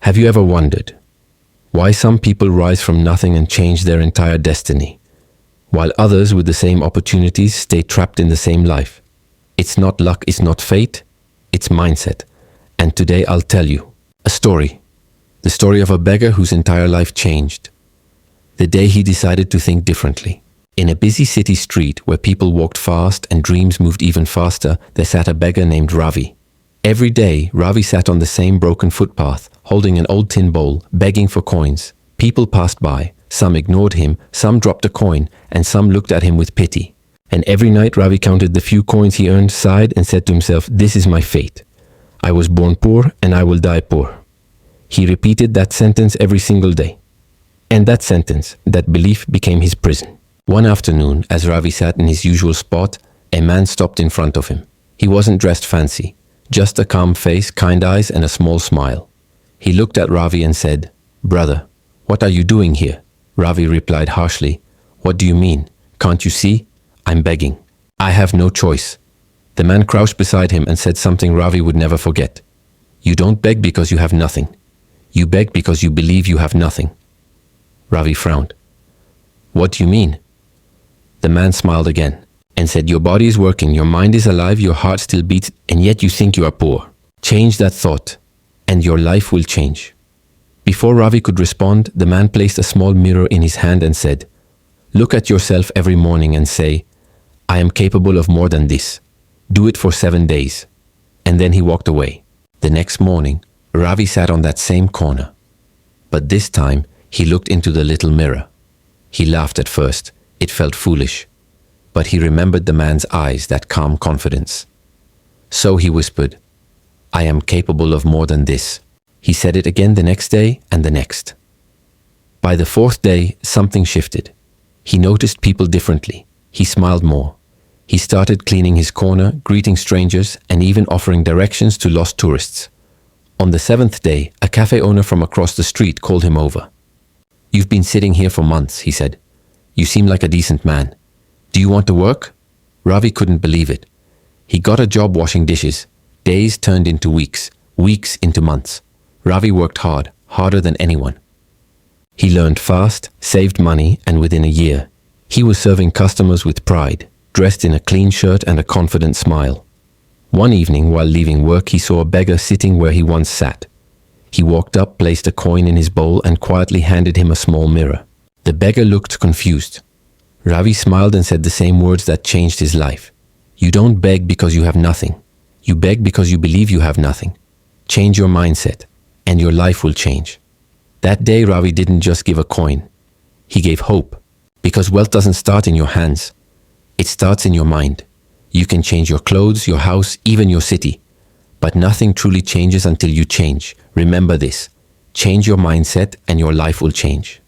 Have you ever wondered why some people rise from nothing and change their entire destiny, while others with the same opportunities stay trapped in the same life? It's not luck, it's not fate, it's mindset. And today I'll tell you a story. The story of a beggar whose entire life changed the day he decided to think differently. In a busy city street where people walked fast and dreams moved even faster, there sat a beggar named Ravi. Every day, Ravi sat on the same broken footpath, holding an old tin bowl, begging for coins. People passed by. Some ignored him, some dropped a coin, and some looked at him with pity. And every night Ravi counted the few coins he earned, sighed, and said to himself, "This is my fate. I was born poor, and I will die poor." He repeated that sentence every single day. And that sentence, that belief, became his prison. One afternoon, as Ravi sat in his usual spot, a man stopped in front of him. He wasn't dressed fancy, just a calm face, kind eyes, and a small smile. He looked at Ravi and said, "Brother, what are you doing here?" Ravi replied harshly, "What do you mean? Can't you see? I'm begging. I have no choice." The man crouched beside him and said something Ravi would never forget. "You don't beg because you have nothing. You beg because you believe you have nothing." Ravi frowned. "What do you mean?" The man smiled again and said, "Your body is working, your mind is alive, your heart still beats, and yet you think you are poor. Change that thought, and your life will change." Before Ravi could respond, the man placed a small mirror in his hand and said, "Look at yourself every morning and say, 'I am capable of more than this.' Do it for 7 days." And then he walked away. The next morning, Ravi sat on that same corner. But this time, he looked into the little mirror. He laughed at first. It felt foolish. But he remembered the man's eyes, that calm confidence. So he whispered, "I am capable of more than this." He said it again the next day and the next. By the 4th day, something shifted. He noticed people differently. He smiled more. He started cleaning his corner, greeting strangers, and even offering directions to lost tourists. On the 7th day, a cafe owner from across the street called him over. "You've been sitting here for months," he said. "You seem like a decent man. Do you want to work?" Ravi couldn't believe it. He got a job washing dishes. Days turned into weeks, weeks into months. Ravi worked hard, harder than anyone. He learned fast, saved money, and within a year, he was serving customers with pride, dressed in a clean shirt and a confident smile. One evening, while leaving work, he saw a beggar sitting where he once sat. He walked up, placed a coin in his bowl, and quietly handed him a small mirror. The beggar looked confused. Ravi smiled and said the same words that changed his life. "You don't beg because you have nothing. You beg because you believe you have nothing. Change your mindset, and your life will change." That day, Ravi didn't just give a coin. He gave hope. Because wealth doesn't start in your hands. It starts in your mind. You can change your clothes, your house, even your city. But nothing truly changes until you change. Remember this. Change your mindset and your life will change.